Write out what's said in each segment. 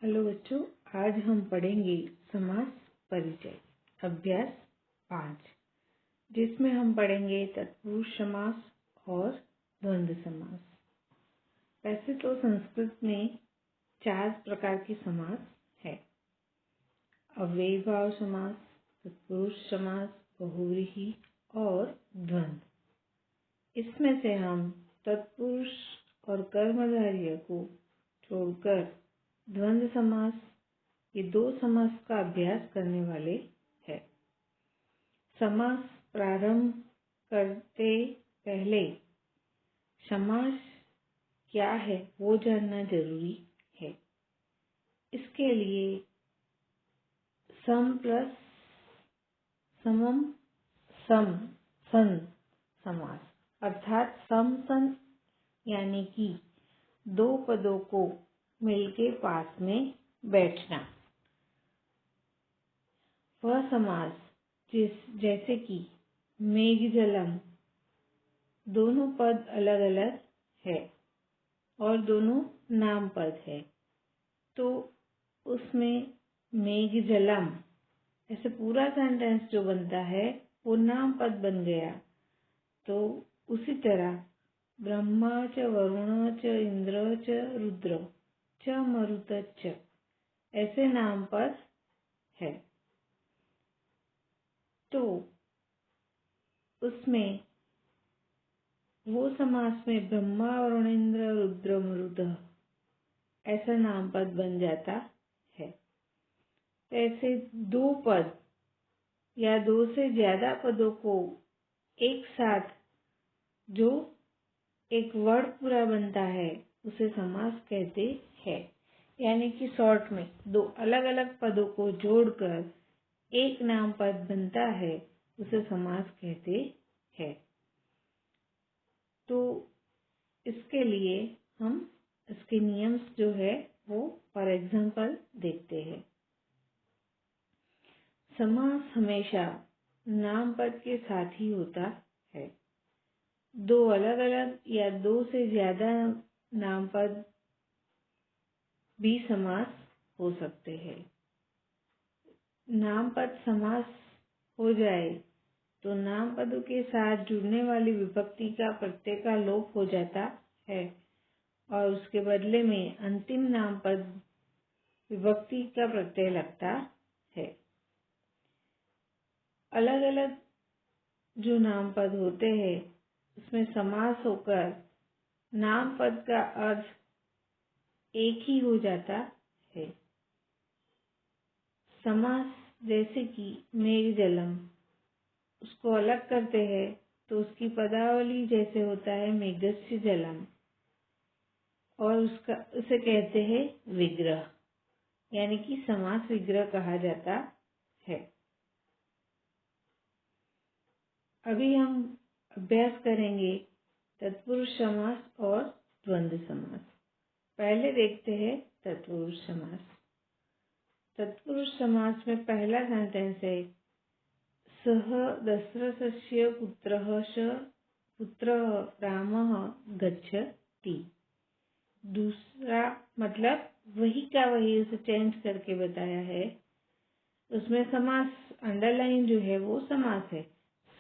Hello बच्चों, आज हम पढ़ेंगे समास परिचय अभ्यास 5, जिसमें हम पढ़ेंगे तत्पुरुष समास और द्वंद्व समास। वैसे तो संस्कृत में 4 प्रकार के समास है: अव्ययीभाव समास, तत्पुरुष समास, बहुव्रीहि और द्वंद्व। इसमें से हम तत्पुरुष और कर्मधारय को छोड़कर द्वंद्व समास, ये 2 समास का अभ्यास करने वाले हैं। समास प्रारंभ करते पहले समास क्या है वो जानना जरूरी है। इसके लिए सम प्लस समम सम सन समास अर्थात सम सन यानी कि 2 पदों को मिलके पास में बैठना। वह समास जैसे कि मेघजलम, दोनों पद अलग अलग है और दोनों नाम पद है, तो उसमें मेघजलम ऐसे पूरा सेंटेंस जो बनता है वो नाम पद बन गया। तो उसी तरह ब्रह्मा च वरुण च इंद्र च रुद्र च मरुत च ऐसे नाम पद है, तो उसमें वो समास में ब्रह्मा वरुण इंद्र रुद्र मरुत ऐसा नाम पद बन जाता है। ऐसे 2 पद या 2 से ज्यादा पदों को एक साथ जो एक वर्ड पूरा बनता है उसे समास कहते हैं। यानी कि शॉर्ट में 2 अलग अलग पदों को जोड़कर एक नाम पद बनता है उसे समास कहते हैं। तो इसके लिए हम इसके नियम जो है वो फॉर एग्जांपल देखते हैं। समास हमेशा नाम पद के साथ ही होता है। 2 अलग अलग या 2 से ज्यादा नाम पद भी समास हो सकते हैं। नाम पद समास हो जाए तो नाम पदों के साथ जुड़ने वाली विभक्ति का प्रत्यय का लोप हो जाता है और उसके बदले में अंतिम नाम पद विभक्ति का प्रत्यय लगता है। अलग अलग जो नाम पद होते हैं उसमें समास होकर नाम पद का अर्थ एक ही हो जाता है। समास जैसे कि मेघजलम, उसको अलग करते हैं तो उसकी पदावली जैसे होता है मेघस्य जलम, और उसे कहते हैं विग्रह, यानी कि समास विग्रह कहा जाता है। अभी हम अभ्यास करेंगे तत्पुरुष समास और द्वंद्व समास। पहले देखते हैं तत्पुरुष समास। तत्पुरुष समास में पहला सेंटेंस है सह दशरथस्य पुत्रः रामः गच्छति। दूसरा मतलब वही का वही उसे चेंज करके बताया है। उसमें समास अंडरलाइन जो है वो समास है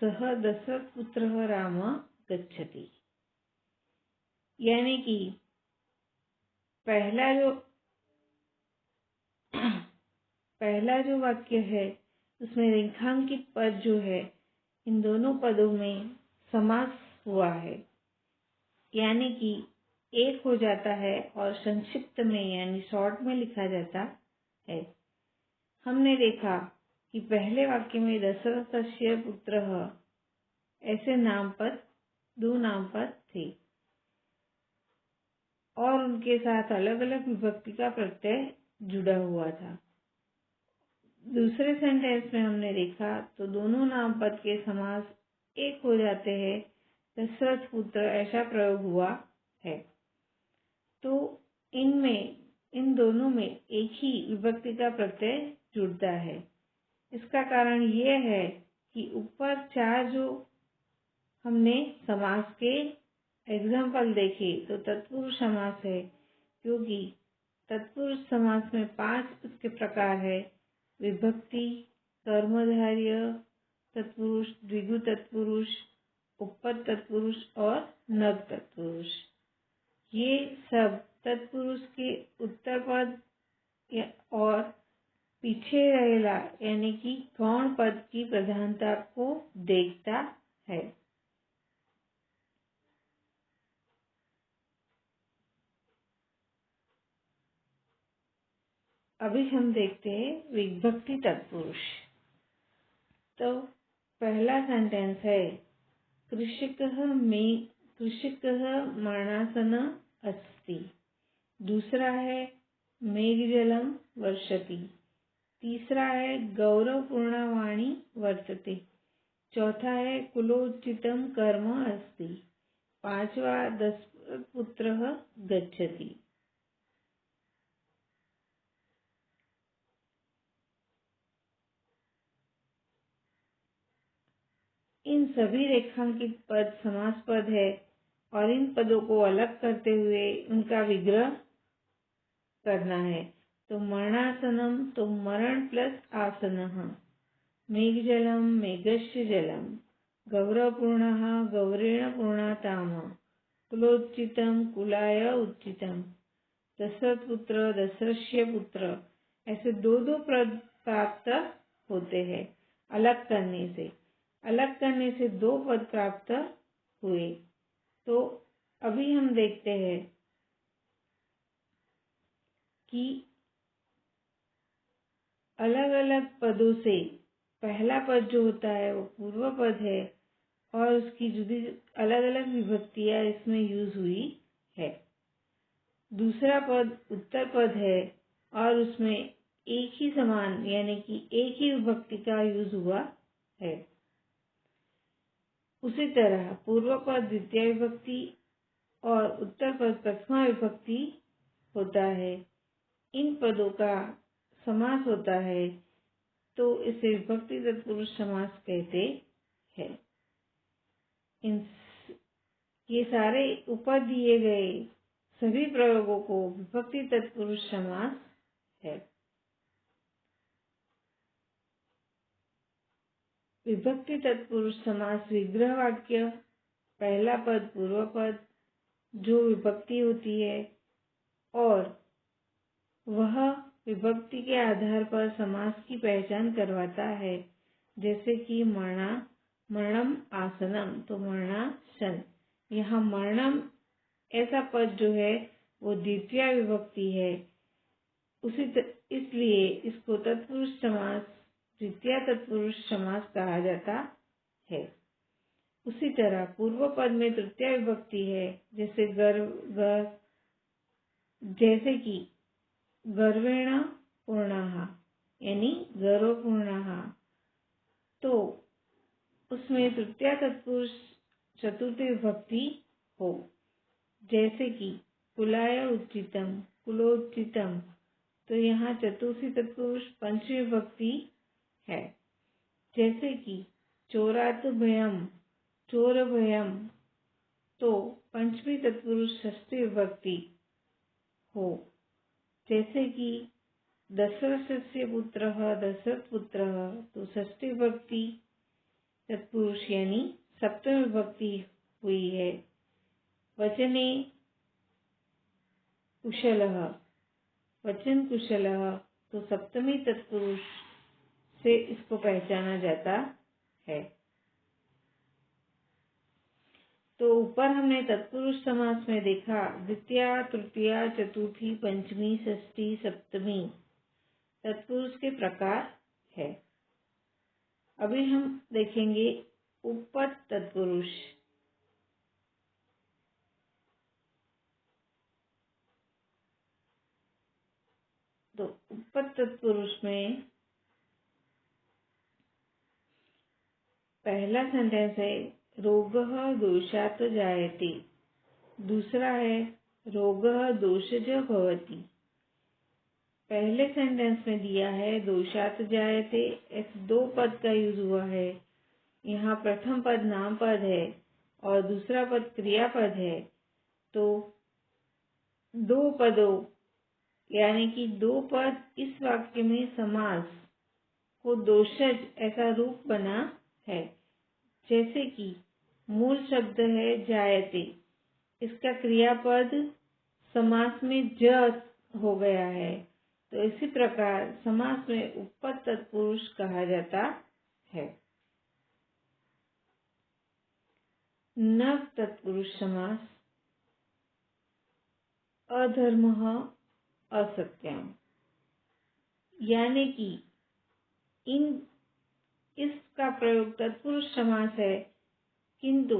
सह दशरथ पुत्रः राम गच्छति, यानी कि पहला जो वाक्य है उसमें रेखांकित पद जो है इन दोनों पदों में समास हुआ है, यानी कि एक हो जाता है और संक्षिप्त में यानी शॉर्ट में लिखा जाता है। हमने देखा कि पहले वाक्य में दशरथस्य पुत्रः ऐसे नाम पद 2 नाम पद थे और उनके साथ अलग अलग विभक्ति का प्रत्यय जुड़ा हुआ था। दूसरे सेंटेंस में हमने देखा तो दोनों नाम पद के समास एक हो जाते हैं, दशरथ पुत्र ऐसा प्रयोग हुआ है। तो इन दोनों में एक ही विभक्ति का प्रत्यय जुड़ता है। इसका कारण यह है कि ऊपर 4 जो हमने समास के एग्जाम्पल देखे तो तत्पुरुष समास है, क्योंकि तत्पुरुष समास में 5 इसके प्रकार है: विभक्ति, कर्मधारय तत्पुरुष, द्विगु तत्पुरुष, उपपद तत्पुरुष और नग तत्पुरुष। ये सब तत्पुरुष के उत्तर पद और पीछे रहेला यानी कि गौण पद की प्रधानता को देखता है। अभी हम देखते हैं विभक्ति तत्पुरुष। तो पहला सेंटेंस है कृषिकः मरणासन अस्ति। दूसरा है मेघजलं वर्षति। तीसरा है गौरवपूर्णा वाणी वर्तते। चौथा है कुलोचितं कर्म अस्ति। पांचवा दशपुत्रः गच्छति। इन सभी रेखांकित पद समास पद है और इन पदों को अलग करते हुए उनका विग्रह करना है। तो मरणासनम तो मरण प्लस आसनः, मेघजलम मेघस्य जलम, गौरवपूर्णः गौरेण पूर्णाताम, कुलोच्चितम कुलाय उच्चितम, दशरथपुत्र दशरथस्य पुत्र। ऐसे दो पद प्राप्त होते हैं। अलग करने से 2 पद प्राप्त हुए। तो अभी हम देखते हैं कि अलग अलग पदों से पहला पद जो होता है वो पूर्व पद है और उसकी जुदी अलग अलग विभक्तियां इसमें यूज हुई है। दूसरा पद उत्तर पद है और उसमें एक ही समान यानी कि एक ही विभक्ति का यूज हुआ है। उसी तरह पूर्व पद द्वितीय विभक्ति और उत्तर पद प्रथमा विभक्ति होता है। इन पदों का समास होता है तो इसे विभक्ति तत्पुरुष समास कहते हैं। ये सारे ऊपर दिए गए सभी प्रयोगों को विभक्ति तत्पुरुष समास है। विभक्ति तत्पुरुष समास विग्रह वाक्य, पहला पद पूर्व पद जो विभक्ति होती है और वह विभक्ति के आधार पर समास की पहचान करवाता है। जैसे कि मरणम आसनम तो मरणासन। यहाँ मरणम ऐसा पद जो है वो द्वितीय विभक्ति है, इसलिए इसको तत्पुरुष समास द्वितीय तत्पुरुष समास कहा जाता है। उसी तरह पूर्व पद में तृतीय विभक्ति है, जैसे कि गर्वेण पूर्णः यानी गौरवपूर्णः, तो उसमें तृतीय तत्पुरुष चतुर्थी विभक्ति हो। जैसे कि कुलाय उच्चितम कुलोच्चितम, तो यहाँ चतुर्थी तत्पुरुष पंचमी विभक्ति है। जैसे कि चोरात भयम चोर भयम, तो पंचमी तत्पुरुष षष्ठी विभक्ति हो। जैसे कि दशरथस्य पुत्रः दशरथ पुत्रः, तो षष्ठी विभक्ति तत्पुरुष यानी सप्तमी विभक्ति हुई है। वचने कुशलः वचन कुशलः, तो सप्तमी तत्पुरुष से इसको पहचाना जाता है। तो ऊपर हमने तत्पुरुष समास में देखा द्वितीय तृतीय चतुर्थी पंचमी षष्ठी सप्तमी तत्पुरुष के प्रकार है। अभी हम देखेंगे उपपद तत्पुरुष। तो उपपद तत्पुरुष में पहला सेंटेंस है रोगः दोषात् जायते। दूसरा है रोगः दोषज भवति। पहले सेंटेंस में दिया है दोषात् जायते, ऐसे 2 पद का यूज हुआ है। यहाँ प्रथम पद नाम पद है और दूसरा पद क्रियापद है। तो 2 पदों यानी कि दो पद इस वाक्य में समास को दोषज ऐसा रूप बना है। जैसे कि मूल शब्द है जायते, इसका क्रियापद समास में ज हो गया है। तो इसी प्रकार समास में उपपद तत्पुरुष कहा जाता है। नव तत्पुरुष समास अधर्मः असत्यम, यानी कि इसका प्रयोग तत्पुरुष समास है, किंतु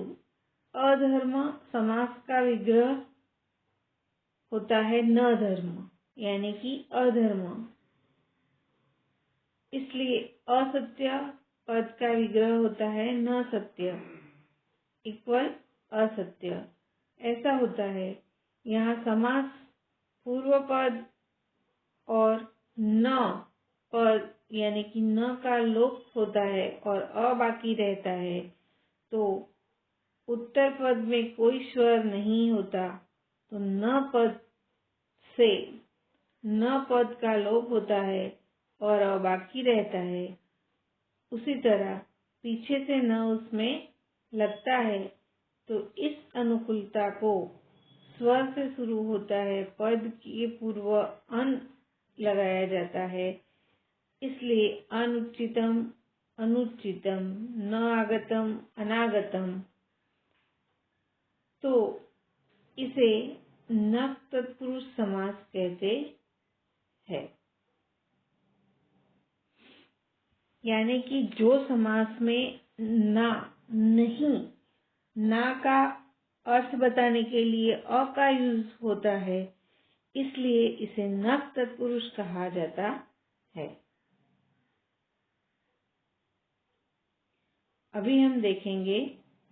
अधर्म समास का विग्रह होता है न धर्म, यानी कि अधर्म। इसलिए असत्य पद का विग्रह होता है न सत्य इक्वल असत्य, ऐसा होता है। यहाँ समास पूर्व पद और न पद यानी कि न का लोप होता है और अ बाकी रहता है, तो उत्तर पद में कोई स्वर नहीं होता, तो न पद से न पद का लोप होता है और अ बाकी रहता है। उसी तरह पीछे से न उसमें लगता है, तो इस अनुकूलता को स्वर से शुरू होता है, पद के पूर्व अन लगाया जाता है। इसलिए अनुचितम अनुचितम, न आगतम अनागतम, तो इसे नव तत्पुरुष समास कहते हैं। यानी कि जो समास में ना नहीं, ना का अर्थ बताने के लिए अ का यूज होता है, इसलिए इसे नव तत्पुरुष कहा जाता है। अभी हम देखेंगे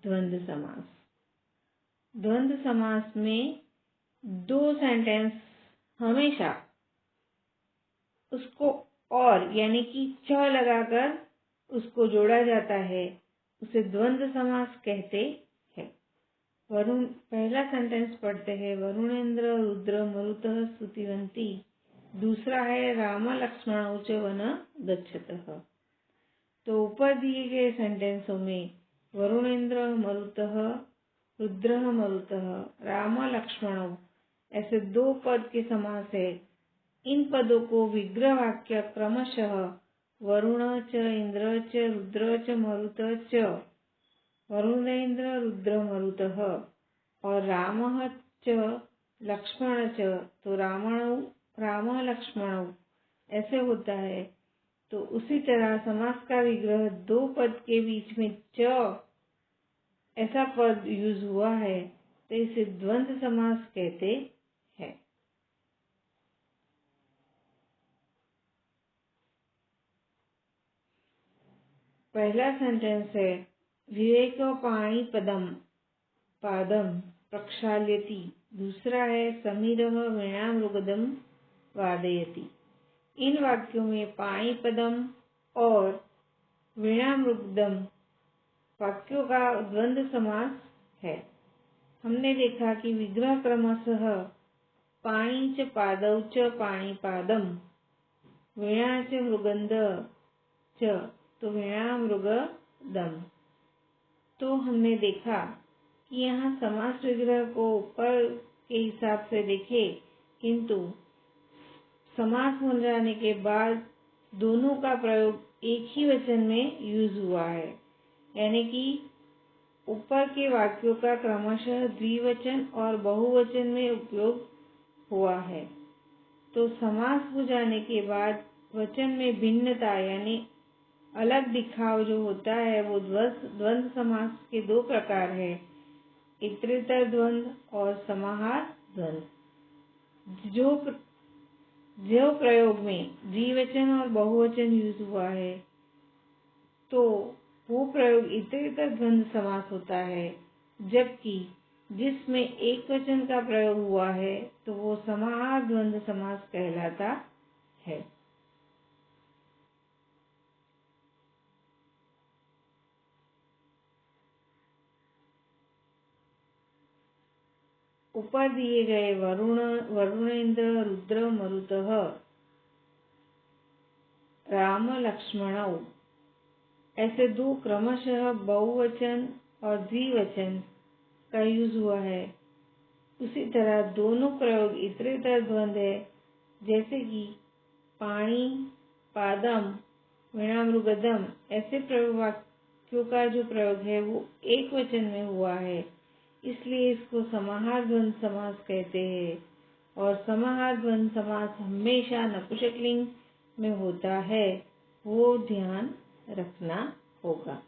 द्वंद्व समास। द्वंद्व समास में दो सेंटेंस हमेशा उसको और यानी कि च लगाकर उसको जोड़ा जाता है, उसे द्वंद्व समास कहते हैं। वरुण, पहला सेंटेंस पढ़ते हैं, वरुणेन्द्र रुद्र मरुतः स्तुतिवन्ति। दूसरा है राम लक्ष्मणौ च वन गच्छतः। तो ऊपर दिए गए सेंटेंसों में वरुणेन्द्र मरुतः, रुद्र मरुतः, राम लक्ष्मणौ ऐसे दो पद के समास है। इन पदों को विग्रह वाक्य क्रमशः वरुण च इंद्र च रुद्र च मरुत च, वरुणेन्द्र रुद्र मरुतः और रामः च लक्ष्मण च, तो राम लक्ष्मणौ ऐसे होता है। तो उसी तरह समास का विग्रह दो पद के बीच में च ऐसा पद यूज हुआ है, तो इसे द्वंद्व समास कहते हैं। पहला सेंटेंस है विवेक पाणि पदम पादम प्रक्षाल्यति। दूसरा है समीरः वीणा मृगदम वादयति। इन वाक्यों में पाणि पदम और वीणा मृगदम वाक्यों का द्वंद्व समास है। हमने देखा कि विग्रह क्रमशः पाणि च पादौ च पाणिपादम, वीणा च मृगंद च, तो वीणा मृगदम। तो हमने देखा कि यहाँ समास विग्रह को ऊपर के हिसाब से देखे, किंतु समास हो जाने के बाद दोनों का प्रयोग एक ही वचन में यूज हुआ है, यानी कि ऊपर के वाक्यों का क्रमशः द्विवचन और बहुवचन में उपयोग हुआ है। तो समास हो जाने के बाद वचन में भिन्नता यानी अलग दिखाव जो होता है, वो द्वंद्व समास के दो प्रकार है, इतरेतर द्वंद्व और समाहार द्वंद्व। जो प्रयोग में द्विवचन और बहुवचन यूज हुआ है, तो वो प्रयोग इतरेतर द्वंद्व समास होता है, जबकि जिसमें एक वचन का प्रयोग हुआ है, तो वो समाहार द्वंद्व समास कहलाता है। ऊपर दिए गए वरुणेन्द्र रुद्र मरुतः राम लक्ष्मणौ ऐसे दो क्रमशः बहुवचन और द्विवचन का यूज हुआ है। उसी तरह दोनों प्रयोग इतरेतर द्वंद्व है, जैसे कि पाणी पादम वीणामृगदम। ऐसे प्रयोग वाक्यों का जो प्रयोग है वो एक वचन में हुआ है, इसलिए इसको समाहार द्वंद्व समास कहते हैं। और समाहार द्वंद्व समास हमेशा नपुंसकलिंग में होता है, वो ध्यान रखना होगा।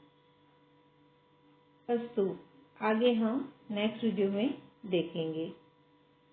अस्तु, आगे हम नेक्स्ट वीडियो में देखेंगे।